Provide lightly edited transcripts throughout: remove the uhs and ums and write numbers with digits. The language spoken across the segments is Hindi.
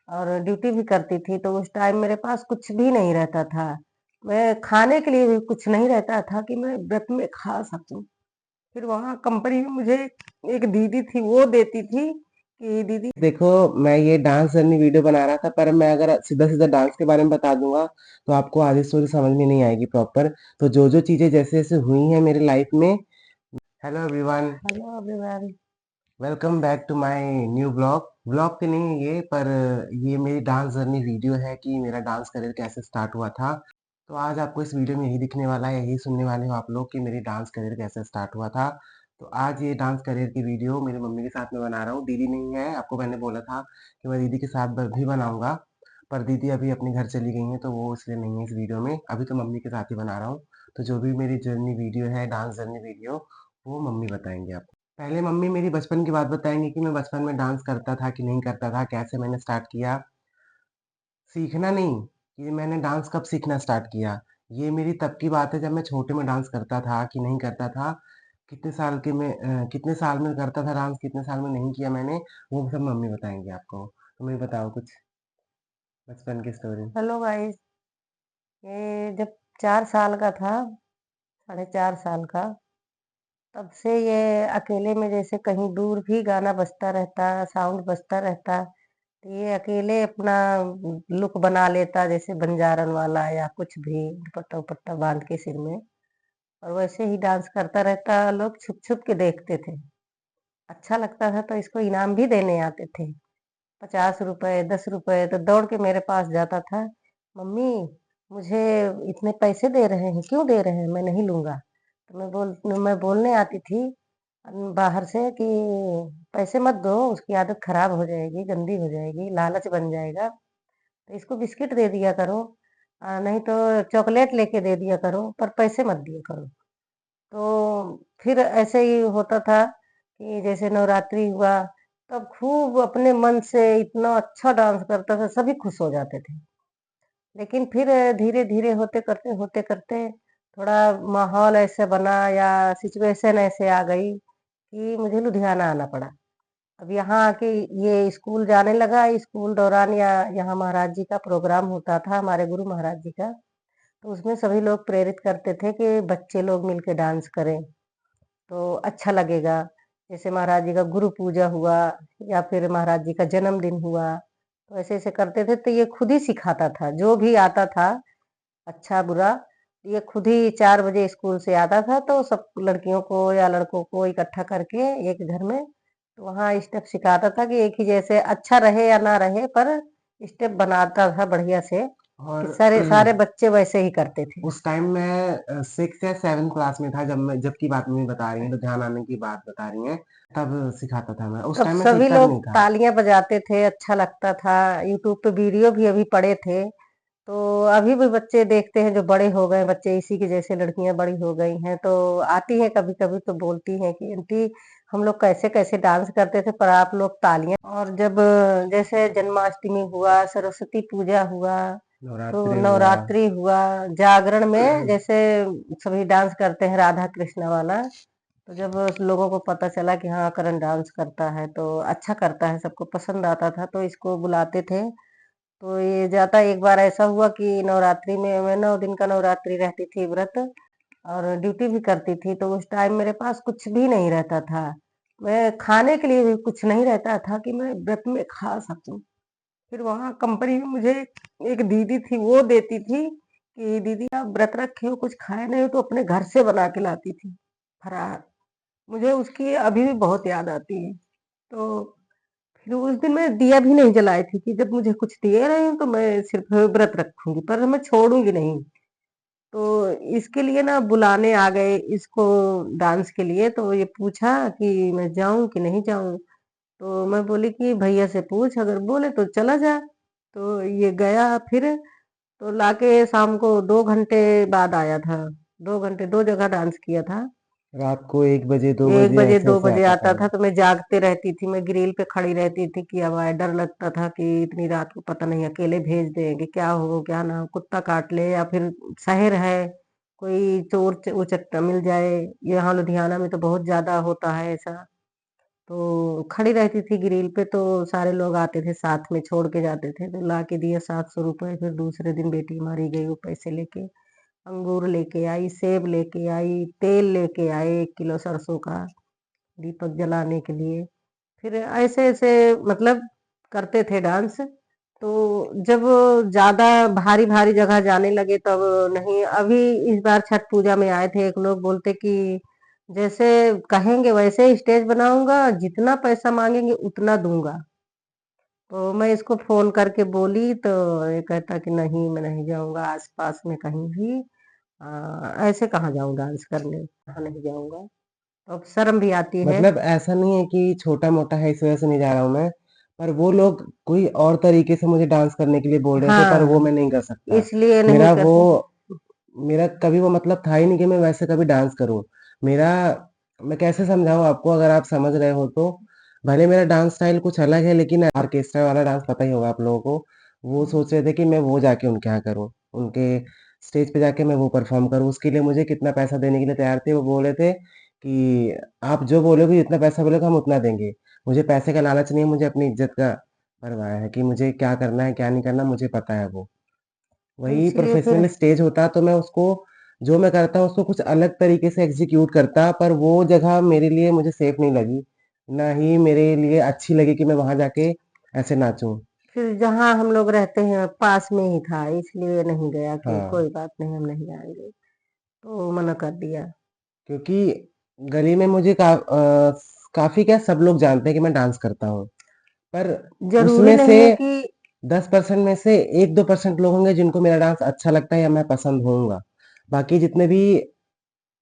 और ड्यूटी भी करती थी, तो उस टाइम मेरे पास कुछ भी नहीं रहता था। मैं खाने के लिए भी कुछ नहीं रहता था कि मैं व्रत में खा सकूँ। फिर वहाँ कंपनी में मुझे एक दीदी थी, वो देती थी कि दीदी देखो, मैं ये डांस जर्नी वीडियो बना रहा था, पर मैं अगर सीधा-सीधा डांस के बारे में बता दूँगा, तो आपको आधी स्टोरी समझ में नहीं आएगी प्रॉपर। तो जो-जो चीज़ें जैसे-जैसे हुई हैं मेरी लाइफ में। Hello everyone, hello everyone. Welcome back to my new blog. Blog तो नहीं है ये, पर ये मेरी डांस जर्नी वीडियो है कि मेरा डांस करियर कैसे स्टार्ट हुआ था। तो आज आपको इस वीडियो में यही दिखने वाला है, यही सुनने वाले हो आप लोग कि मेरी डांस करियर कैसे स्टार्ट हुआ था। तो आज ये डांस करियर की वीडियो मेरी मम्मी के साथ में बना रहा हूँ। दीदी नहीं है, आपको मैंने बोला था कि मैं दीदी के साथ भी बनाऊँगा, पर दीदी अभी अपने घर चली गई हैं, तो वो इसलिए नहीं है इस वीडियो में। अभी तो मम्मी के साथ ही बना रहा हूँ। तो जो भी मेरी जर्नी वीडियो है, डांस जर्नी वीडियो, वो मम्मी बताएँगे आपको। पहले मम्मी मेरी बचपन की बात बताएँगी कि मैं बचपन में डांस करता था कि नहीं करता था, कैसे मैंने स्टार्ट किया। सीखना नहीं, कि मैंने डांस कब सीखना स्टार्ट किया। ये मेरी तब की बात है जब मैं छोटे में डांस करता था कि नहीं करता था। कितने साल में करता था डांस, कितने साल में नहीं किया मैंने, वो सब मम्मी बताएँगी आपको। तुम ही बताओ कुछ बचपन की स्टोरी। हेलो गाइस, ये जब 4 साल का था, साढ़े 4 साल का, तब से ये अकेले में जैसे कहीं दूर भी गाना बजता रहता, साउंड बजता रहता, तो ये अकेले अपना लुक बना लेता, जैसे बंजारन वाला या कुछ भी दुपट्टा-वुपट्टा बांध के सिर में, और वैसे ही डांस करता रहता। लोग छुप-छुप के देखते थे। अच्छा लगता था तो इसको इनाम भी देने आते थे। ₹50, ₹10, तो दौड़ के मेरे पास जाता था, "मम्मी, मुझे इतने पैसे दे रहे हैं, क्यों दे रहे हैं? मैं नहीं लूँगा।" तो मैं बोलने आती थी बाहर से कि पैसे मत दो, उसकी आदत खराब हो जाएगी, गंदी हो जाएगी, लालच बन जाएगा। तो इसको बिस्किट दे दिया करो, नहीं तो चॉकलेट लेके दे दिया करो, पर पैसे मत दिया करो। तो फिर ऐसे ही होता था कि जैसे नवरात्रि हुआ, तब खूब अपने मन से इतना अच्छा डांस करता था, सभी खुश हो जाते थे। लेकिन फिर धीरे-धीरे होते करते थोड़ा माहौल ऐसा बना या सिचुएशन ऐसे आ गई कि मुझे लुधियाना आना पड़ा। अब यहाँ आके ये स्कूल जाने लगा, स्कूल दौरान या यहाँ महाराज जी का प्रोग्राम होता था, हमारे गुरु महाराज जी का, तो उसमें सभी लोग प्रेरित करते थे कि बच्चे लोग मिलके डांस करें, तो अच्छा लगेगा। जैसे महाराज जी का गुरु पूजा हुआ या फिर महाराज जी का जन्मदिन हुआ, तो ऐसे-ऐसे करते थे, तो ये खुद ही सिखाता था, जो भी आता था अच्छा-बुरा, ये खुद ही 4 बजे स्कूल से आता था, तो सब लड़कियों को या लड़कों को इकट्ठा करके एक घर में, तो वहाँ स्टेप सिखाता था कि एक ही जैसे अच्छा रहे या ना रहे, पर स्टेप बनाता था बढ़िया से कि और सारे सारे बच्चे वैसे ही करते थे। उस टाइम मैं 6 या 7 क्लास में था जब की बात मम्मी बता रही हैं, तो ध्यान आने की बात बता रही हैं, तब सिखाता था मैं। उस तब टाइम मैं सभी सीखता भी लोग नहीं था। तालियां बजाते थे, अच्छा लगता था। यूट्यूब पे वीडियो भी अभी पड़े थे, तो अभी भी बच्चे देखते हैं जो बड़े हो गए बच्चे, इसी के जैसे लड़कियां बड़ी हो गई हैं, तो आती हैं कभी-कभी तो बोलती हैं कि आंटी हम लोग कैसे-कैसे डांस करते थे, पर आप लोग तालियां। और जब जैसे जन्माष्टमी हुआ, सरस्वती पूजा हुआ, तो नवरात्रि हुआ। नवरात्रि हुआ, जागरण में जैसे सभी डांस करते हैं राधा कृष्ण वाला, तो जब लोगों को पता चला कि हाँ करण डांस करता है तो अच्छा करता है, सबको पसंद आता था, तो इसको बुलाते थे। तो ये जाता, एक बार ऐसा हुआ कि नवरात्रि में मैं 9 दिन का नवरात्रि रहती थी व्रत, और ड्यूटी भी करती थी, तो उस टाइम मेरे पास कुछ भी नहीं रहता था। मैं खाने के लिए भी कुछ नहीं रहता था कि मैं व्रत में खा सकूं। फिर वहाँ कंपनी में मुझे एक दीदी थी, वो देती थी कि दीदी आप व्रत रखे हो, कुछ खाए नहीं हो, तो अपने घर से बना के लाती थी फरार। मुझे उसकी अभी भी बहुत याद आती है। तो फिर उस दिन मैं दिया भी नहीं जलाई थी कि जब मुझे कुछ दिए रहे हैं तो मैं सिर्फ व्रत रखूंगी, पर मैं छोड़ूंगी नहीं। तो इसके लिए ना बुलाने आ गए इसको डांस के लिए, तो ये पूछा कि मैं जाऊं कि नहीं जाऊं। तो मैं बोली कि भैया से पूछ, अगर बोले तो चला जा। तो ये गया फिर, तो लाके शाम को 2 घंटे बाद आया था। 2 घंटे 2 जगह डांस किया था। रात को 1 बजे, 2 1 बजे बजे 2 ऐसे-ऐसे बजे आता था आता वो। था, तो मैं जागते रहती थी, मैं ग्रिल पे खड़ी रहती थी कि अब आए। डर लगता था कि इतनी रात को पता नहीं अकेले भेज देंगे, क्या हो क्या ना हो, कुत्ता काट ले या फिर शहर है, कोई चोर उचक्का मिल जाए। यहाँ लुधियाना में तो बहुत ज्यादा होता है ऐसा। तो खड़ी रहती थी ग्रिल पे, तो सारे लोग आते थे साथ में, छोड़ के जाते थे, तो ला के दिए 700 रुपए। फिर दूसरे दिन बेटी हमारी गई वो पैसे लेके, अंगूर लेके आई, सेब लेके आई, तेल लेके आए 1 किलो सरसों का, दीपक जलाने के लिए। फिर ऐसे ऐसे मतलब करते थे डांस। तो जब ज्यादा भारी भारी जगह जाने लगे तब नहीं। अभी इस बार छठ पूजा में आए थे एक लोग, बोलते कि जैसे कहेंगे वैसे स्टेज बनाऊंगा, जितना पैसा मांगेंगे उतना दूंगा। तो मैं इसको फोन करके बोली तो ये कहता कि नहीं, मैं नहीं जाऊंगा आसपास में कहीं भी। ऐसे कहाँ जाऊं डांस करने, कहाँ नहीं जाऊंगा। तो अब शर्म भी आती है। मतलब ऐसा नहीं है कि छोटा-मोटा है इस वज़ह से नहीं जा रहा हूँ मैं, पर वो लोग कोई और तरीके से मुझे डांस करने के लिए बोल रहे थे, पर वो हाँ, मैं नहीं कर सकता। इसलिए नहीं मेरा कर वो सकते। मेरा कभी वो मतलब था ही नहीं कि मैं वैसे कभी डांस करूँ। मेरा मैं कैसे समझाऊँ आपको, अगर आप समझ रहे हो तो, भले मेरा डांस स्टाइल कुछ अलग है लेकिन ऑर्केस्ट्रा वाला डांस पता ही होगा आप लोगों को। वो सोच रहे थे कि मैं वो जाके उनके यहाँ करूँ, उनके स्टेज पे जाके मैं वो परफ़ॉर्म करूँ। उसके लिए मुझे कितना पैसा देने के लिए तैयार थे। वो बोल रहे थे कि आप जो बोलोगे, जितना पैसा बोलोगे हम उतना देंगे। मुझे पैसे का लालच नहीं है, मुझे अपनी इज़्ज़त का परवाह है कि मुझे क्या करना है, क्या नहीं करना मुझे पता है वो। तो वही इसलिए फिर प्रोफ़ेशनल स्टेज होता तो मैं उसको जो मैं करता हूँ उसको कुछ अलग तरीके से एग्ज़ीक्यूट करता, पर वो जगह मेरे लिए मुझे सेफ़ नहीं लगी। ना ही मेरे लिए अच्छी लगी कि मैं वहाँ जाके ऐसे नाचूँ। फिर जहाँ हम लोग रहते हैं पास में ही था, इसलिए नहीं गया कि हाँ, कोई बात नहीं, हम नहीं जाएंगे। तो मना कर दिया। क्योंकि गली में मुझे काफ़ी क्या सब लोग जानते हैं कि मैं डांस करता हूँ। पर जरूरी उसमें से नहीं है कि 10% में से 1-2% लोग होंगे जिनको मेरा डांस अच्छा लगता है या मैं पसंद होऊँगा। बाकी जितने भी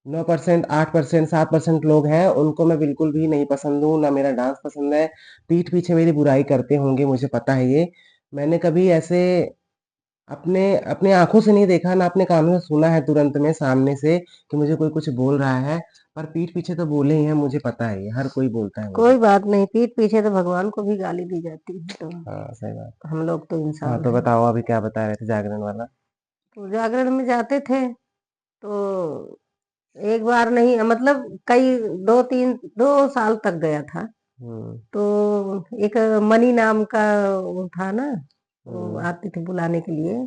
9%, 8%, 7% लोग हैं, उनको मैं बिल्कुल भी नहीं पसंद हूँ, ना मेरा डांस पसंद है। पीठ पीछे मेरी बुराई करते होंगे, मुझे पता है ये। मैंने कभी ऐसे अपने अपने आँखों से नहीं देखा, ना अपने कानों से सुना है तुरंत में सामने से कि मुझे कोई कुछ बोल रहा है, पर पीठ पीछे तो बोले ही हैं, मुझे पता है ये, हर कोई बोलता है मुझे। कोई बात नहीं, पीठ पीछे तो भगवान को भी गाली दी जाती है। तो हाँ, सही बात। हम लोग तो हाँ, इंसान तो हैं। बताओ अभी क्या बता रहे थे जागरण वाला? तो जागरण में जाते थे, तो एक बार नहीं, मतलब कई 2 साल तक गया था। हुँ, तो एक मनी नाम का वो था ना, वो हुँ। आती थी बुलाने के लिए।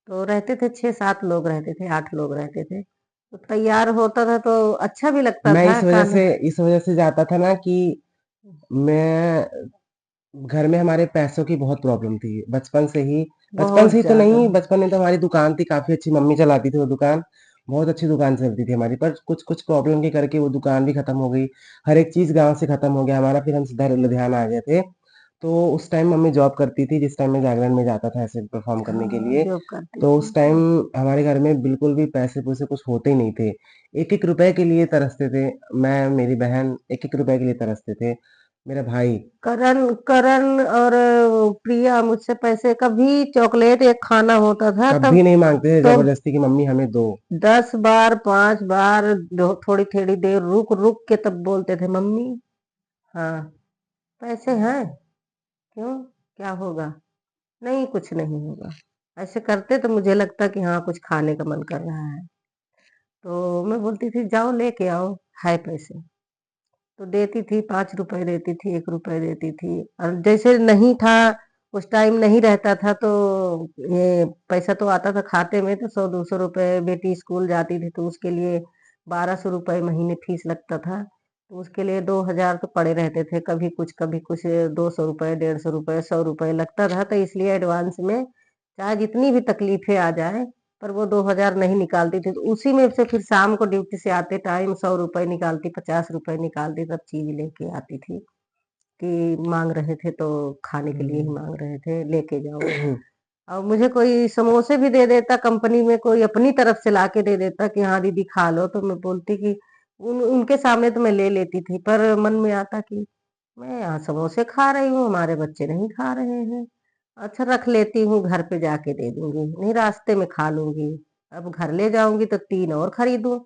तो रहते थे 6-7 लोग रहते थे, 8 लोग रहते थे। तो तैयार होता था तो अच्छा भी लगता मैं था गाना। इस वज़ह से जाता था ना कि मैं घर में हमारे पैसों की बहुत प्रॉब्लम थी। बचपन से बहुत ही तो ज्यादा। नहीं, बचपन में तो हमारी दुकान थी, काफ़ी अच्छी मम्मी चलाती थी वो दुकान। बहुत अच्छी दुकान चलती थी हमारी, पर कुछ-कुछ प्रॉब्लम के करके वो दुकान भी खत्म हो गई। हर एक चीज़ गाँव से खत्म हो गया हमारा, फिर हम सीधा लुधियाना आ गए थे। तो उस टाइम मम्मी जॉब करती थी, जिस टाइम मैं जागरण में जाता था ऐसे परफ़ॉर्म करने के हाँ, लिए। जॉब करती तो थी। उस टाइम हमारे घर में बिल्कुल भी पैसे-पूसे कुछ होते ही नहीं थे। 1-1 रुपए के लिए तरसते थे। मैं, मेरी बहन 1-1 रुपए के लिए तरसते थे। मेरा भाई करण करण और प्रिया मुझसे पैसे, कभी चॉकलेट एक खाना होता था तब कभी नहीं माँगते थे तो ज़बरदस्ती कि मम्मी हमें दो। 10 बार 5 बार थोड़ी थोड़ी देर रुक रुक के तब बोलते थे, मम्मी हाँ पैसे हैं, क्यों, क्या होगा, नहीं कुछ नहीं होगा। ऐसे करते तो मुझे लगता कि हाँ कुछ खाने का मन कर रहा है। तो मैं बोलती थी जाओ लेके आओ, है पैसे। तो देती थी, 5 रुपए देती थी, 1 रुपए देती थी। और जैसे नहीं था, उस टाइम नहीं रहता था, तो ये पैसा तो आता था खाते में, तो 100-200 रुपए, बेटी स्कूल जाती थी तो उसके लिए 1200 रुपए महीने फीस लगता था। तो उसके लिए 2 हजार तो पड़े रहते थे, कभी कुछ 200 रुपए, 150 रुपए, 100 रुपए लगता था। तो इसलिए एडवांस में चाहे जितनी भी तकलीफें आ जाए, पर वो 2 हजार नहीं निकालती थी। तो उसी में से फिर शाम को ड्यूटी से आते टाइम 100 रुपए निकालती, 50 रुपए निकालती, तब चीज लेके आती थी कि मांग रहे थे तो खाने के लिए ही हुँ। मांग रहे थे, लेके जाओ। और मुझे कोई समोसे भी दे देता, कंपनी में कोई अपनी तरफ से लाके दे देता कि हाँ दीदी खा लो, तो मैं बोलती कि उनके सामने तो मैं ले लेती थी, पर मन में आता कि मैं यहाँ समोसे खा रही हूँ, हमारे बच्चे नहीं खा रहे हैं। अच्छा रख लेती हूँ, घर पे जाके दे दूंगी, नहीं रास्ते में खा लूंगी। अब घर ले जाऊंगी तो 3 और खरीदूं।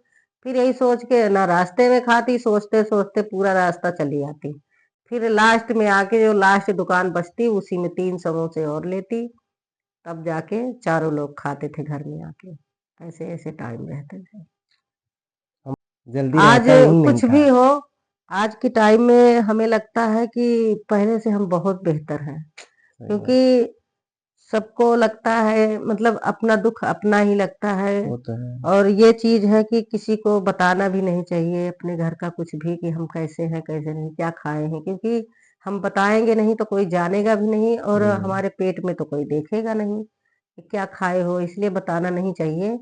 फिर यही सोच के ना रास्ते में खाती, सोचते सोचते पूरा रास्ता चली आती। फिर लास्ट में आके जो लास्ट दुकान बचती उसी में 3 समोसे और लेती, तब जाके चारों लोग खाते थे घर में आके। ऐसे ऐसे टाइम रहते थे। हम जल्दी आज रहता ही नहीं कुछ था। भी हो, आज के टाइम में हमें लगता है कि पहले से हम बहुत बेहतर हैं, सही बात। क्योंकि सबको लगता है मतलब अपना दुख अपना ही लगता है। वो तो है। और ये चीज़ है कि किसी को बताना भी नहीं चाहिए अपने घर का कुछ भी कि हम कैसे हैं, कैसे नहीं, क्या खाए हैं, क्योंकि हम बताएँगे नहीं तो कोई जानेगा भी नहीं और जी। हमारे पेट में तो कोई देखेगा नहीं कि क्या खाए हो, इसलिए बताना नहीं चाहिए।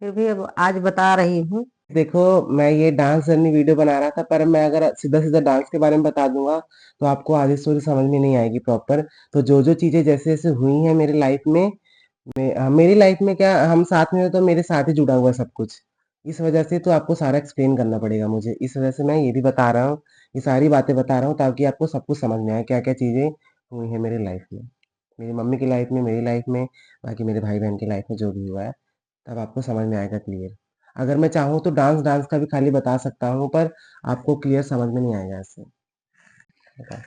फिर भी अब आज बता रही हूँ। देखो, मैं ये डांस जर्नी वीडियो बना रहा था, पर मैं अगर सीधा-सीधा डांस के बारे में बता दूँगा, तो आपको आधी स्टोरी समझ में नहीं आएगी प्रॉपर। तो जो-जो चीज़ें जैसे-जैसे हुई हैं मेरी लाइफ़ में, मेरी लाइफ़ में क्या हम साथ में हो तो मेरे साथ ही जुड़ा हुआ है सब कुछ। इस वजह से तो आपको सारा एक्सप्लेन करना पड़ेगा मुझे। इस वजह से मैं ये भी बता रहा हूँ, ये सारी बातें बता रहा हूँ ताकि आपको सब कुछ समझ में आए, क्या-क्या चीज़ें हुई हैं मेरी लाइफ़ में। मेरी मम्मी की लाइफ़ में, मेरी लाइफ़ में, बाकी मेरे भाई-बहन की लाइफ़ में जो भी हुआ है, तब आपको समझ में आएगा क्लियर। अगर मैं चाहूँ तो डांस डांस का भी खाली बता सकता हूँ, पर आपको क्लियर समझ में नहीं आएगा ऐसे। बताओ।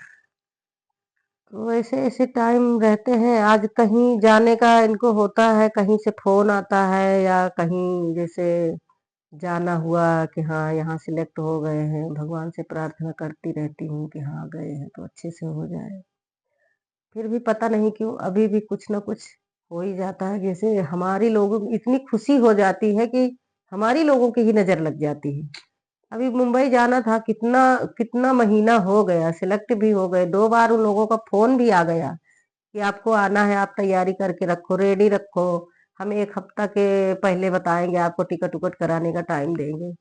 तो ऐसे-ऐसे टाइम रहते हैं, आज कहीं जाने का इनको होता है, कहीं से फ़ोन आता है या कहीं जैसे जाना हुआ कि हाँ, यहाँ सिलेक्ट हो गए हैं, भगवान से प्रार्थना करती रहती हूँ कि हाँ, गए हैं तो अच्छे से हो जाए। फिर भी पता नहीं क्यों अभी भी कुछ न कुछ हो ही जाता है, जैसे हमारी लोगों की इतनी खुशी हो जाती है कि हमारी लोगों की ही नज़र लग जाती है। अभी मुंबई जाना था, कितना कितना महीना हो गया, सिलेक्ट भी हो गए, 2 बार उन लोगों का फ़ोन भी आ गया कि आपको आना है, आप तैयारी करके रखो, रेडी रखो, हम 1 हफ्ता के पहले बताएँगे, आपको टिकट-उकट कराने का टाइम देंगे।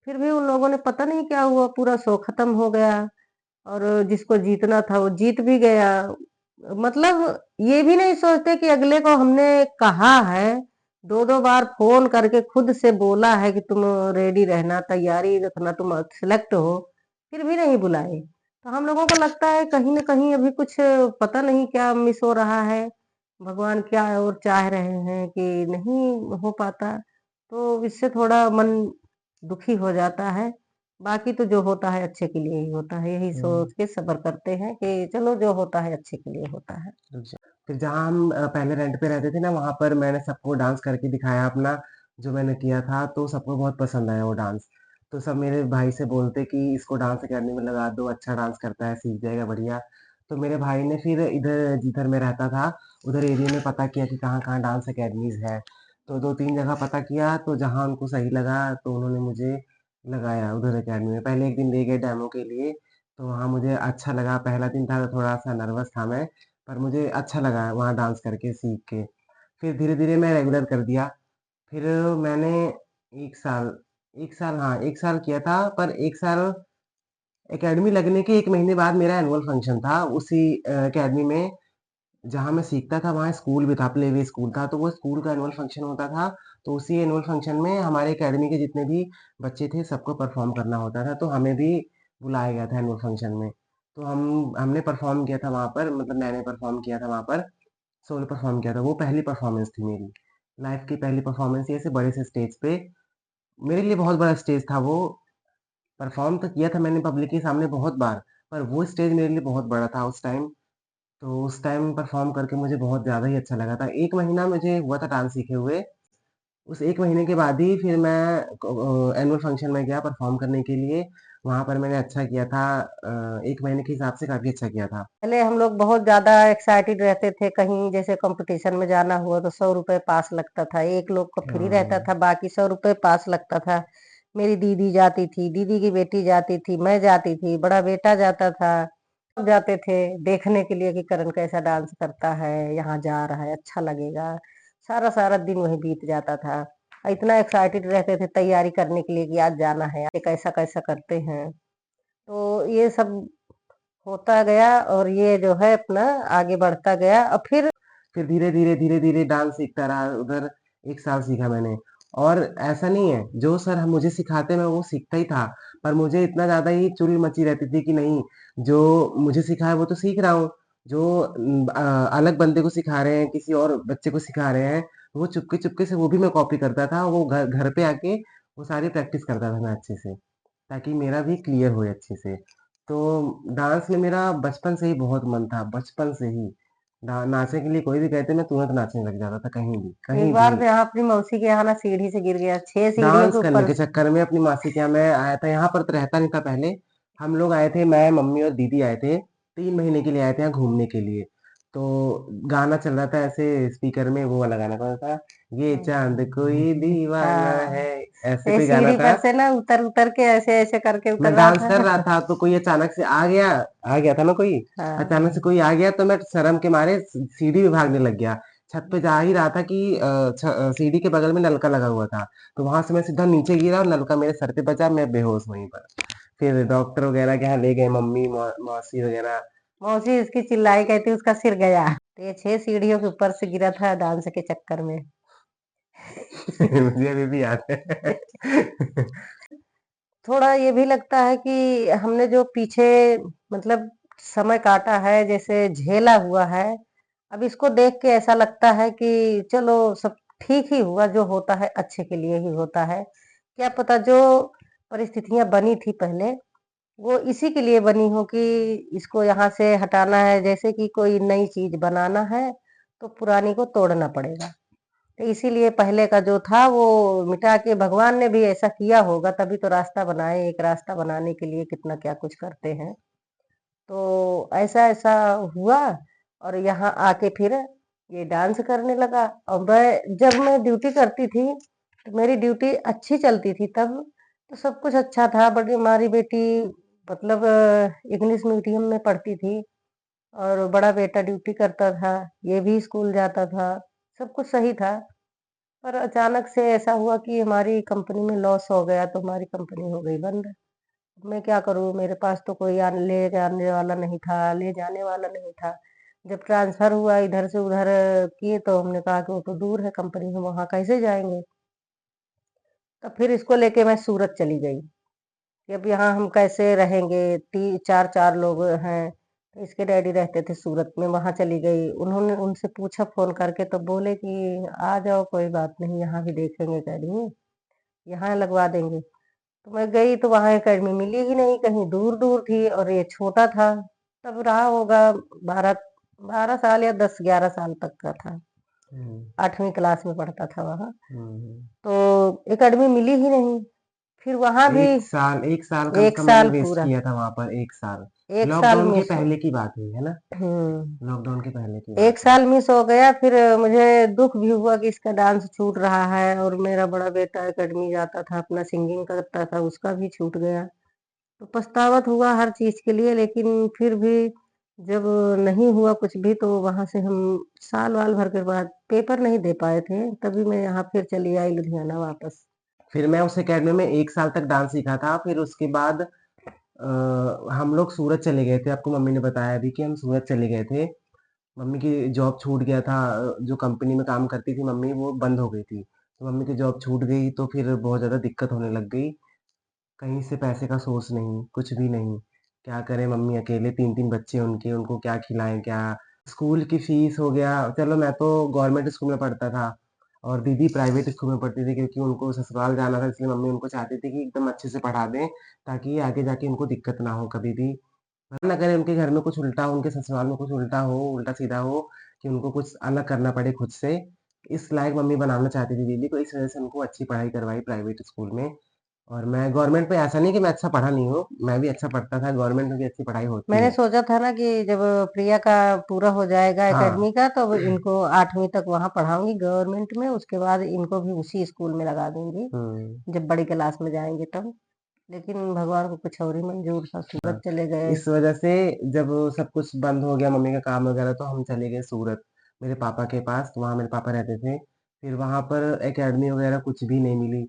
फिर भी उन लोगों ने पता नहीं क्या हुआ, पूरा शो खत्म हो गया और जिसको जीतना था वो जीत भी गया। मतलब ये भी नहीं सोचते कि अगले को हमने कहा है, 2-2 बार फ़ोन करके खुद से बोला है कि तुम रेडी रहना, तैयारी रखना, तुम सेलेक्ट हो, फिर भी नहीं बुलाए। तो हम लोगों को लगता है कहीं न कहीं अभी कुछ पता नहीं क्या मिस हो रहा है, भगवान क्या और चाह रहे हैं कि नहीं हो पाता। तो इससे थोड़ा मन दुखी हो जाता है। बाकी तो जो होता है अच्छे के लिए ही होता है, यही हुँ। सोच के सब्र करते हैं कि चलो जो होता है अच्छे के लिए होता है। अच्छा। फिर जहाँ हम पहले रेंट पे रहते थे ना, वहाँ पर मैंने सबको डांस करके दिखाया अपना, जो मैंने किया था, तो सबको बहुत पसंद आया वो डांस। तो सब मेरे भाई से बोलते कि इसको डांस अकेडमी में लगा दो, अच्छा डांस करता है, सीख जाएगा बढ़िया। तो मेरे भाई ने फिर इधर जिधर मैं रहता था, उधर एरिया में पता किया कि कहाँ-कहाँ डांस अकेडमीज़ है। तो 2-3 जगह पता किया, तो जहाँ उनको सही लगा, तो उन्होंने मुझे लगाया उधर अकेडमी में। पहले 1 दिन ले गए डेमो के लिए, तो वहाँ मुझे अच्छा लगा। पहला दिन था, तो थोड़ा-सा नर्वस था मैं, पर मुझे अच्छा लगा वहाँ डांस करके, सीख के। फिर धीरे-धीरे मैं रेगुलर कर दिया। फिर मैंने 1 साल 1 साल हाँ, 1 साल किया था, पर 1 साल अकेडमी लगने के 1 महीने बाद मेरा एनुअल फंक्शन था। उसी अकेडमी में जहाँ मैं सीखता था, वहाँ स्कूल भी था, प्ले वे स्कूल था, तो वो स्कूल का एनुअल फंक्शन होता था। तो उसी एनुअल फंक्शन में हमारे अकेडमी के जितने भी बच्चे थे, सबको परफ़ॉर्म करना होता था, तो हमें भी बुलाया गया था एनुअल फंक्शन में। तो हमने परफ़ॉर्म किया था वहाँ पर, मतलब मैंने परफ़ॉर्म किया था वहाँ पर, सोलो परफ़ॉर्म किया था। वो पहली परफ़ॉर्मेंस थी मेरी, लाइफ़ की पहली परफ़ॉर्मेंस थी ऐसे बड़े से स्टेज पे। मेरे लिए बहुत बड़ा स्टेज था वो, परफ़ॉर्म तो किया था मैंने पब्लिक के सामने बहुत बार, पर वो स्टेज मेरे लिए बहुत बड़ा था उस टाइम। तो उस टाइम परफ़ॉर्म करके मुझे बहुत ज़्यादा ही अच्छा लगा था। 1 महीना मुझे हुआ था डांस सीखे हुए। उस 1 महीने के बाद ही फिर मैं एनुअल फंक्शन में गया परफ़ॉर्म करने के लिए। वहाँ पर मैंने अच्छा किया था, 1 महीने के हिसाब से काफ़ी अच्छा किया था। पहले हम लोग बहुत ज़्यादा एक्साइटेड रहते थे, कहीं जैसे कॉम्पिटिशन में जाना हुआ तो ₹100 पास लगता था, एक लोग का फ्री रहता हाँ, था, बाकी ₹100 पास लगता था। मेरी दीदी जाती थी, दीदी की बेटी जाती थी, मैं जाती थी, बड़ा बेटा जाता था। सब जाते थे देखने के लिए कि करण कैसा डांस करता है, यहाँ जा रहा है, अच्छा लगेगा। सारा-सारा दिन वहीं बीत जाता था। इतना एक्साइटेड रहते थे तैयारी करने के लिए कि आज जाना है, ये कैसा-कैसा करते हैं। तो ये सब होता गया और ये जो है अपना आगे बढ़ता गया और फिर धीरे-धीरे, धीरे-धीरे डांस सीखता रहा उधर 1 साल सीखा मैंने। और ऐसा नहीं है, जो सर हम मुझे सिखाते मैं वो सीखता ही था, पर मुझे इतना ज़्यादा ही चुल मची रहती थी कि नहीं, जो मुझे सिखाया वो तो सीख रहा हूँ, जो अलग बंदे को सिखा रहे हैं, किसी और बच्चे को सिखा रहे हैं, वो चुपके-चुपके से वो भी मैं कॉपी करता था, वो घर घर पे आके वो सारी प्रैक्टिस करता था मैं अच्छे से, ताकि मेरा भी क्लियर होए अच्छे से। तो डांस में मेरा बचपन से ही बहुत मन था, बचपन से ही। नाचने के लिए कोई भी कहते मैं तुरंत नाचने लग जाता था कहीं भी, एक कहीं बार भी। तो यहाँ अपनी मौसी के यहाँ ना सीढ़ी से गिर गया, 6 सीढ़ियों डांस के करने ऊपर के से। चक्कर में अपनी मासी के यहाँ मैं आया था, यहाँ पर तो रहता नहीं था पहले, हम लोग आए थे, मैं, मम्मी और दीदी आए थे। 3 महीने के लिए आए थे यहाँ घूमने के लिए। तो गाना चल रहा था ऐसे स्पीकर में, वो वाला गाना कौन था? ये चाँद कोई दीवाना हाँ, है, ऐसे ये कोई गाना सीढ़ी था। पर से ना उतर-उतर के ऐसे-ऐसे करके उतर मैं रहा डांस कर रहा था। था तो कोई अचानक से आ गया था ना कोई। हाँ, अचानक से कोई आ गया तो मैं शर्म के मारे सीढ़ी भी भागने लग गया। छत पे जा ही रहा था कि सीढ़ी के बगल में नलका लगा हुआ था। तो वहां से मैं सीधा नीचे गिरा और नलका मेरे सर पे बचा, मैं बेहोश वहीं पर। फिर डॉक्टर वगैरह के यहाँ ले गए, मम्मी मौसी वगैरह। मौसी इसकी चिल्लाई कहती उसका सिर गया। तो ये 6 सीढ़ियों के ऊपर से गिरा था डांस के चक्कर में। मुझे अभी भी याद है। थोड़ा ये भी लगता है कि हमने जो पीछे मतलब समय काटा है, जैसे झेला हुआ है, अब इसको देख के ऐसा लगता है कि चलो सब ठीक ही हुआ, जो होता है अच्छे के लिए ही होता है। क्या पता जो परिस्थितियाँ बनी थी पहले, वो इसी के लिए बनी हो कि इसको यहाँ से हटाना है, जैसे कि कोई नई चीज़ बनाना है, तो पुरानी को तोड़ना पड़ेगा। तो इसीलिए पहले का जो था वो मिटा के भगवान ने भी ऐसा किया होगा, तभी तो रास्ता बनाए, एक रास्ता बनाने के लिए कितना क्या कुछ करते हैं। तो ऐसा-ऐसा हुआ और यहाँ आके फिर ये डांस करने लगा और मैं ड्यूटी करती थी, तो मेरी ड्यूटी अच्छी चलती थी तब, तो सब कुछ अच्छा था। बड़ी हमारी बेटी मतलब इंग्लिश मीडियम में पढ़ती थी और बड़ा बेटा ड्यूटी करता था, ये भी स्कूल जाता था, सब कुछ सही था। पर अचानक से ऐसा हुआ कि हमारी कंपनी में लॉस हो गया तो हमारी कंपनी हो गई बंद। मैं क्या करूँ? मेरे पास तो कोई ले जाने वाला नहीं था, ले जाने वाला नहीं था। जब ट्रांसफ़र हुआ इधर से उधर किए तो हमने कहा कि वो तो दूर है कंपनी, हम वहाँ कैसे जाएँगे? तब फिर इसको लेके मैं सूरत चली गई कि अब यहाँ हम कैसे रहेंगे? ती 4-4 लोग हैं। तो इसके डैडी रहते थे सूरत में, वहाँ चली गई। उन्होंने उनसे पूछा फ़ोन करके तो बोले कि आ जाओ कोई बात नहीं, यहाँ भी देखेंगे अकेडमी, यहाँ लगवा देंगे। तो मैं गई तो वहाँ एकेडमी मिली ही नहीं, कहीं दूर-दूर थी और ये छोटा था, तब रहा होगा 12 12 साल या 10-11 साल तक का था, हम्म, 8वीं क्लास में पढ़ता था वहाँ। हम्म। तो एकेडमी मिली ही नहीं, फिर वहाँ भी 1 साल कम से 1 कम मैंने साल वेस्ट पूरा, किया था वहां पर, 1 साल। 1 साल लॉकडाउन के मिस हो पहले की बात हुई है ना? हुँ, लॉकडाउन के पहले की 1 बात है। साल मिस हो गया फिर मुझे दुःख भी हुआ कि इसका डांस छूट रहा है और मेरा बड़ा बेटा एकेडमी जाता था, अपना सिंगिंग करता था, उसका भी छूट गया। तो पछतावा तो हुआ हर चीज़ के लिए लेकिन फिर भी जब नहीं हुआ कुछ भी तो वहाँ से हम साल वाल भर के बाद पेपर नहीं दे पाए थे, तभी मैं यहाँ फिर चली आई लुधियाना वापस। फिर मैं उस एकेडमी में 1 साल तक डांस सीखा था। फिर उसके बाद हम लोग सूरत चले गए थे। आपको मम्मी ने बताया भी कि हम सूरत चले गए थे। मम्मी की जॉब छूट गया था। जो कंपनी में काम करती थी मम्मी, वो बंद हो गई थी। तो मम्मी की जॉब छूट गई तो फिर बहुत ज़्यादा दिक्कत होने लग गई। कहीं से पैसे का सोर्स नहीं, कुछ भी नहीं। क्या करें, मम्मी अकेले, 3-3 बच्चे उनके, उनको क्या खिलाएँ क्या? स्कूल की फीस हो गया, चलो मैं तो गवर्नमेंट स्कूल में पढ़ता था और दीदी प्राइवेट स्कूल में पढ़ती थी क्योंकि उनको ससुराल जाना था, इसलिए मम्मी उनको चाहती थी कि एकदम अच्छे से पढ़ा दें, ताकि आगे जाके उनको दिक्कत ना हो कभी भी। भला ना करे उनके घर में कुछ उल्टा हो, उनके ससुराल में कुछ उल्टा हो, उल्टा-सीधा हो कि उनको कुछ अलग करना पड़े खुद से। इस लायक मम्मी बनाना चाहती थी दीदी को, इस वज़ह से उनको अच्छी पढ़ाई करवाई प्राइवेट स्कूल में। और मैं गवर्नमेंट में, ऐसा नहीं कि मैं अच्छा पढ़ा नहीं हूँ, मैं भी अच्छा पढ़ता था, गवर्नमेंट में भी अच्छी पढ़ाई होती मैंने है। सोचा था ना कि जब प्रिया का पूरा हो जाएगा हाँ। एकेडमी का तो अब इनको 8वीं तक वहाँ पढ़ाऊँगी गवर्नमेंट में, उसके बाद इनको भी उसी स्कूल में लगा दूँगी, हुँ। जब बड़ी क्लास में जाएँगे तब। लेकिन भगवान को कुछ और ही मंज़ूर था, सूरत हाँ, चले गए। इस वजह से जब सब कुछ बंद हो गया मम्मी का काम वगैरह, तो हम चले गए सूरत, मेरे पापा के पास, वहाँ मेरे पापा रहते थे। फिर वहाँ पर एकेडमी वगैरह कुछ भी नहीं मिली।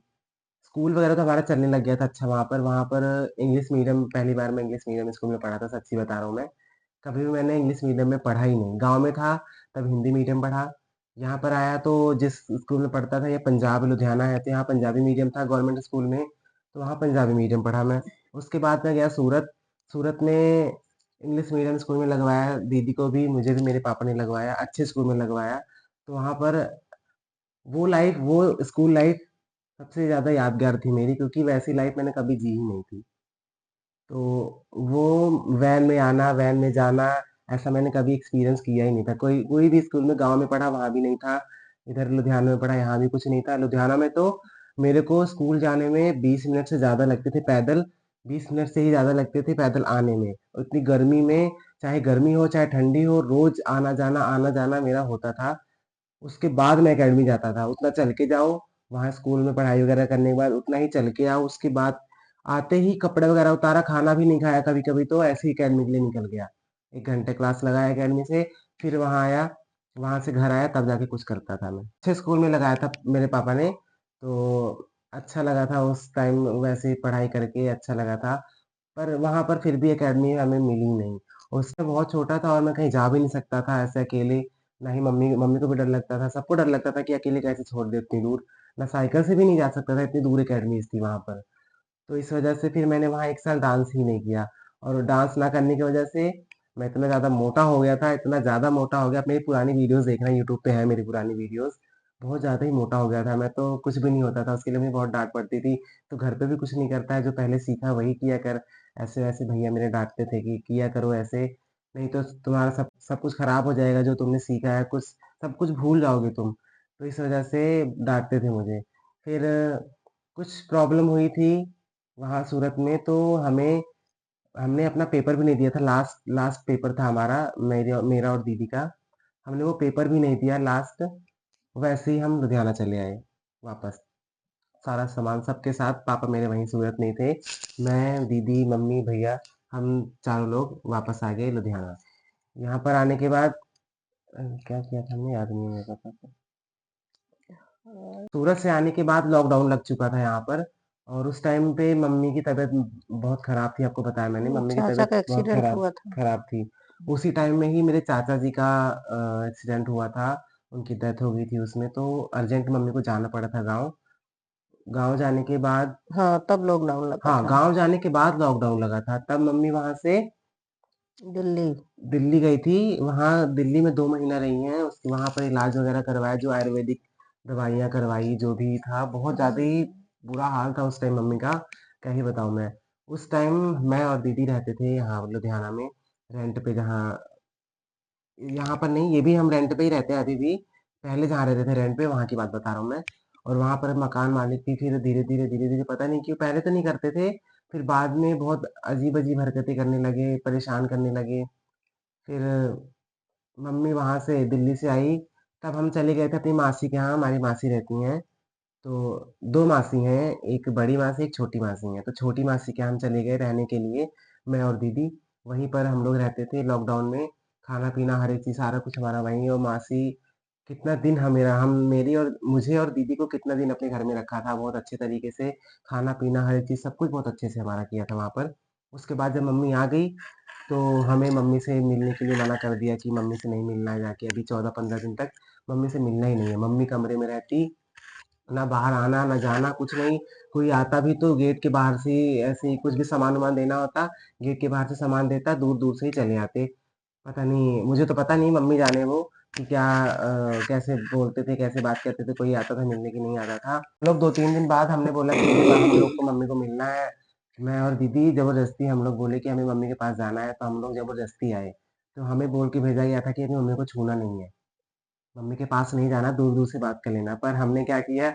स्कूल वगैरह तो हमारा चलने लग गया था अच्छा वहाँ पर इंग्लिश मीडियम, पहली बार मैं इंग्लिश मीडियम स्कूल में पढ़ा था, सच्ची बता रहा हूँ मैं। कभी भी मैंने इंग्लिश मीडियम में पढ़ा ही नहीं। गाँव में था तब हिंदी मीडियम पढ़ा, यहाँ पर आया तो जिस स्कूल में पढ़ता था ये पंजाब लुधियाना है, तो यहाँ पंजाबी मीडियम था गवर्नमेंट स्कूल में, तो वहाँ पंजाबी मीडियम पढ़ा मैं। उसके बाद मैं गया सूरत, सूरत में इंग्लिश मीडियम स्कूल में लगवाया, दीदी को भी, मुझे भी मेरे पापा ने लगवाया, अच्छे स्कूल में लगवाया। तो वहाँ पर वो स्कूल लाइफ़ सबसे ज़्यादा यादगार थी मेरी, क्योंकि वैसी लाइफ़ मैंने कभी जी ही नहीं थी। तो वो वैन में आना, वैन में जाना, ऐसा मैंने कभी एक्सपीरियंस किया ही नहीं था। कोई कोई भी स्कूल में, गाँव में पढ़ा वहाँ भी नहीं था, इधर लुधियाना में पढ़ा यहाँ भी कुछ नहीं था। लुधियाना में तो मेरे को स्कूल जाने में 20 मिनट से ज़्यादा लगते थे पैदल, 20 मिनट से ही ज़्यादा लगते थे पैदल आने में और इतनी गर्मी में, चाहे गर्मी हो, चाहे ठंडी हो, रोज़ आना-जाना मेरा होता था। उसके बाद मैं अकेडमी जाता था, उतना चल के जाओ, वहाँ स्कूल में पढ़ाई वगैरह करने के बाद उतना ही चल के आओ, उसके बाद आते ही कपड़े वगैरह उतारा, खाना भी नहीं खाया कभी-कभी तो ऐसे ही अकेडमी के लिए निकल गया। 1 घंटे क्लास लगाया अकेडमी से, फिर वहाँ आया, वहाँ से घर आया तब जाके कुछ करता था मैं। अच्छे स्कूल में लगाया था मेरे पापा ने, तो अच्छा लगा था उस टाइम वैसे ही पढ़ाई करके अच्छा लगा था। पर वहाँ पर फिर भी अकेडमी हमें मिली नहीं। उस समय बहुत छोटा था और मैं कहीं जा भी नहीं सकता था ऐसे अकेले, ना ही मम्मी मम्मी को भी डर लगता था, सबको डर लगता था कि अकेले कैसे छोड़ दे इतनी दूर। मैं साइकिल से भी नहीं जा सकता था, इतनी दूर अकेडमीज़ थी वहाँ पर। तो इस वजह से फिर मैंने वहाँ 1 साल डांस ही नहीं किया और डांस ना करने की वजह से मैं इतना ज़्यादा मोटा हो गया था, इतना ज़्यादा मोटा हो गया, आप मेरी पुरानी वीडियोज़ देखना यूट्यूब पे है मेरी पुरानी वीडियोज़। बहुत ज़्यादा ही मोटा हो गया था मैं तो, कुछ भी नहीं होता था, उसके लिए मुझे बहुत डाँट पड़ती थी। तो घर पे भी कुछ नहीं करता है, जो पहले सीखा वही किया कर। ऐसे-वैसे भैया मेरे डाँटते थे कि किया करो ऐसे, नहीं तो तुम्हारा सब सब कुछ खराब हो जाएगा जो तुमने सीखा है, कुछ सब कुछ भूल जाओगे तुम। तो इस वजह से डाँटते थे मुझे। फिर कुछ प्रॉब्लम हुई थी वहाँ सूरत में तो हमें हमने अपना पेपर भी नहीं दिया था, लास्ट लास्ट पेपर था हमारा, मेरा और दीदी का। हमने वो पेपर भी नहीं दिया लास्ट, वैसे ही हम लुधियाना चले आए वापस। सारा सामान सबके साथ, पापा मेरे वहीं सूरत में ही थे। मैं, दीदी, मम्मी, भैया हम चारों लोग वापस आ गए लुधियाना। यहाँ पर आने के बाद क्या किया था हमने याद नहीं है मेरे को। सूरत से आने के बाद लॉकडाउन लग चुका था यहाँ पर और उस टाइम पे मम्मी की तबीयत बहुत खराब थी, आपको बताया मैंने, मम्मी की चाचा तबीयत का बहुत एक्सीडेंट खराब हुआ था। खराब थी। उसी टाइम में ही मेरे चाचा जी का एक्सीडेंट हुआ था, उनकी डेथ हो गई थी उसमें, तो अर्जेंट मम्मी को जाना पड़ा था गाँव। गाँव जाने के बाद हाँ, तब लॉकडाउन लगा हाँ, था। गाँव जाने के बाद लॉकडाउन लगा था, तब मम्मी वहाँ से दिल्ली। दिल्ली गई थी, वहाँ दिल्ली में 2 महीना रही हैं, उस वहाँ पर इलाज वगैरह करवाया, जो आयुर्वेदिक दवाइयाँ करवाई, जो भी था, बहुत ज़्यादा ही बुरा हाल था उस टाइम मम्मी का, क्या ही बताऊँ मैं। उस टाइम मैं और दीदी रहते थे यहाँ लुधियाना में, रेंट पे जहाँ यहाँ पर नहीं, ये भी हम रेंट पे ही रहते हैं अभी भी, पहले जहाँ रहते थे रेंट पे, वहाँ की बात बता रहा हूँ मैं। और वहाँ पर मकान मालिक भी फिर धीरे-धीरे पता नहीं क्यों पहले तो नहीं करते थे, फिर बाद में बहुत अजीब-अजीब हरकतें करने लगे, परेशान करने लगे। फिर मम्मी वहाँ से दिल्ली से आई, तब हम चले गए थे अपनी मासी के यहाँ, हमारी मासी रहती हैं। तो 2 मासी हैं, एक बड़ी मासी, एक छोटी मासी हैं। तो छोटी मासी के यहाँ हम चले गए रहने के लिए, मैं और दीदी। वहीं पर हम लोग रहते थे लॉकडाउन में, खाना-पीना हर एक चीज़ सारा कुछ हमारा वहीं और मासी कितना दिन हम मेरी और मुझे और दीदी को कितना दिन अपने घर में रखा था, बहुत अच्छे तरीके से खाना-पीना हर एक चीज़ सब कुछ बहुत अच्छे से हमारा किया था वहाँ पर। उसके बाद जब मम्मी आ गई तो हमें मम्मी से मिलने के लिए मना कर दिया कि मम्मी से नहीं मिलना है जाके अभी 14-15 दिन तक मम्मी से मिलना ही नहीं है। मम्मी कमरे में रहती, ना बाहर आना, ना जाना, कुछ नहीं। कोई आता भी तो गेट के बाहर से ही ऐसे ही कुछ भी सामान-वामान देना होता, गेट के बाहर से सामान देता, दूर-दूर से ही चले आते। पता नहीं मुझे तो पता नहीं मम्मी जाने वो कि क्या कैसे बोलते थे, कैसे बात करते थे, कोई आता था मिलने कि नहीं आता था। लोग 2-3 दिन बाद हमने बोला कि हम लोग को मम्मी को मिलना है। मैं और दीदी ज़बरदस्ती हम लोग बोले कि हमें मम्मी के पास जाना है, तो हम लोग ज़बरदस्ती आए। तो हमें बोल के भेजा गया था कि अभी मम्मी को छूना नहीं है, मम्मी के पास नहीं जाना, दूर-दूर से बात कर लेना। पर हमने क्या किया,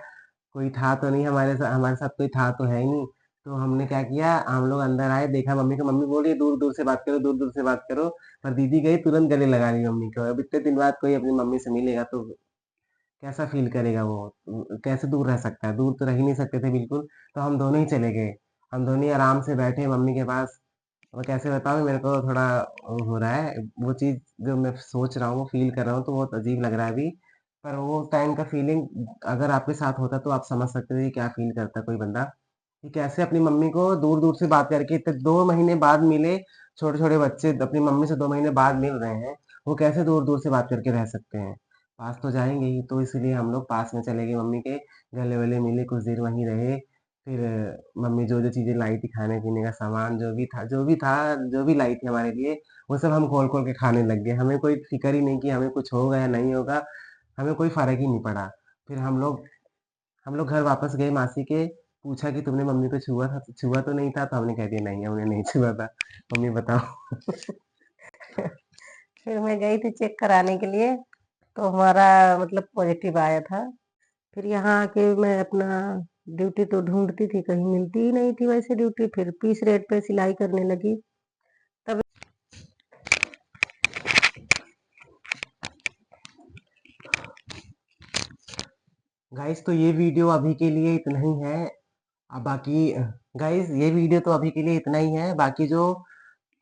कोई था तो नहीं हमारे साथ कोई था तो है ही नहीं। तो हमने क्या किया, हम लोग अंदर आए, देखा मम्मी को, मम्मी बोल रही है दूर-दूर से बात करो, दूर-दूर से बात करो। पर दीदी गई तुरंत गले लगा ली मम्मी को। अब इतने दिन बाद कोई अपनी मम्मी से मिलेगा तो कैसा फ़ील करेगा वो? कैसे दूर रह सकता है? दूर तो रह ही नहीं सकते थे बिल्कुल, तो हम दोनों ही चले गए। हम दोनों ही आराम से बैठे मम्मी के पास। और कैसे बताऊँ मेरे को थोड़ा वो हो रहा है, वो चीज़ जो मैं सोच रहा हूँ, वो फ़ील कर रहा हूँ तो बहुत अजीब लग रहा है अभी। पर वो टाइम का फ़ीलिंग अगर आपके साथ होता तो आप समझ सकते थे कि क्या फ़ील करता कोई बंदा, कि कैसे अपनी मम्मी को दूर-दूर से बात करके इतने 2 महीने बाद मिले, छोटे-छोटे बच्चे अपनी मम्मी से 2 महीने बाद मिल रहे हैं, वो कैसे दूर-दूर से बात करके रह सकते हैं? पास तो जाएँगे ही, तो इसीलिए हम लोग पास में चले गए मम्मी के, गले-वले मिले, कुछ देर वहीं रहे। फिर मम्मी जो-जो चीज़ें लाई थी खाने-पीने का सामान जो भी लाई थी हमारे लिए, वो सब हम खोल-खोल के खाने लग गए। हमें कोई फ़िक्र ही नहीं कि हमें कुछ होगा या नहीं होगा, हमें कोई फ़र्क ही नहीं पड़ा। फिर हम लोग घर वापस गए मासी के, पूछा कि तुमने मम्मी को छुआ तो नहीं था? तो हमने कह दिया नहीं, हमने नहीं छुआ था। मम्मी बताओ। फिर मैं गई थी चेक कराने के लिए, तो हमारा मतलब पॉजिटिव आया था। फिर यहाँ आके मैं अपना ड्यूटी तो ढूँढती थी, कहीं मिलती ही नहीं थी वैसे ड्यूटी, फिर पीस रेट पे सिलाई करने लगी। तब गाइस तो ये वीडियो अभी के लिए इतना ही है। अब बाकी गाइस ये वीडियो तो अभी के लिए इतना ही है। बाकी जो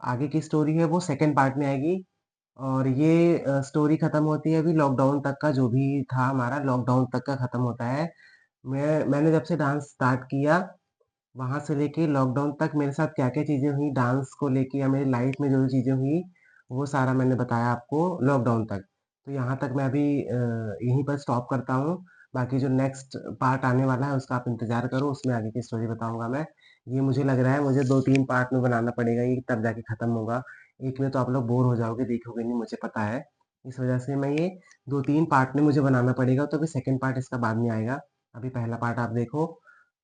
आगे की स्टोरी है वो सेकंड पार्ट में आएगी। और ये स्टोरी खत्म होती है अभी लॉकडाउन तक का जो भी था हमारा लॉकडाउन तक का खत्म होता है। मैंने जब से डांस स्टार्ट किया वहां से लेके लॉकडाउन तक मेरे साथ क्या क्या चीजें हुई डांस को लेके या मेरी लाइफ में जो जो चीजें हुई वो सारा मैंने बताया आपको लॉकडाउन तक। तो यहाँ तक मैं अभी यहीं पर स्टॉप करता हूँ। बाकी जो नेक्स्ट पार्ट आने वाला है उसका आप इंतजार करो उसमें आगे की स्टोरी बताऊंगा मैं। ये मुझे लग रहा है मुझे 2-3 पार्ट में बनाना पड़ेगा ये तब जाके खत्म होगा। एक में तो आप लोग बोर हो जाओगे देखोगे नहीं मुझे पता है। इस वजह से मैं ये 2-3 पार्ट में मुझे बनाना पड़ेगा तो अभी सेकंड पार्ट इसका बाद में आएगा। अभी पहला पार्ट आप देखो।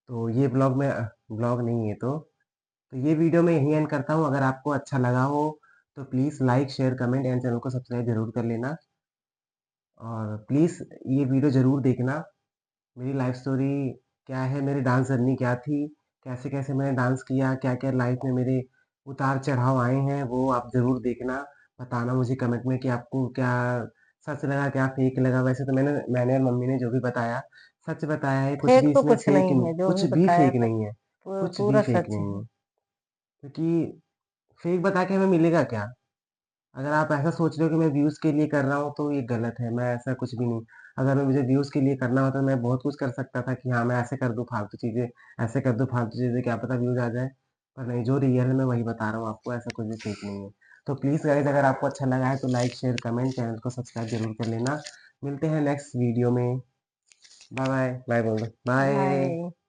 तो ये ब्लॉग नहीं है तो ये वीडियो मैं यहीं एंड करता हूँ। अगर आपको अच्छा लगा हो तो please like share comment and channel को सब्सक्राइब जरूर कर लेना। और प्लीज़ ये वीडियो ज़रूर देखना। मेरी लाइफ स्टोरी क्या है मेरी डांस जर्नी क्या थी कैसे कैसे मैंने डांस किया क्या क्या लाइफ में मेरे उतार चढ़ाव आए हैं वो आप ज़रूर देखना। बताना मुझे कमेंट में कि आपको क्या सच लगा क्या फेक लगा। वैसे तो मैंने और मम्मी ने जो भी बताया सच बताया है कुछ फेक भी तो इसमें कुछ नहीं है, जो कुछ भी भी बताया फेक था नहीं है। कुछ भी पूरा फेक सच नहीं है। है क्योंकि फेक बता के हमें मिलेगा क्या। अगर आप ऐसा सोच रहे हो कि मैं व्यूज़ के लिए कर रहा हूँ तो ये गलत है। मैं ऐसा कुछ भी नहीं। अगर मैं मुझे व्यूज़ के लिए करना होता तो मैं बहुत कुछ कर सकता था कि हाँ मैं ऐसे कर दूँ फालतू चीज़ें ऐसे कर दूँ फालतू चीज़ें क्या पता व्यूज़ आ जाए। पर नहीं जो रियल है मैं वही बता रहा हूँ आपको ऐसा कुछ भी फेक नहीं है। तो प्लीज़ गाइस अगर आपको अच्छा लगा है तो लाइक शेयर कमेंट चैनल को सब्सक्राइब जरूर कर लेना। मिलते हैं नेक्स्ट वीडियो में। बाय बाय बाय बोल दो बाय। बाय।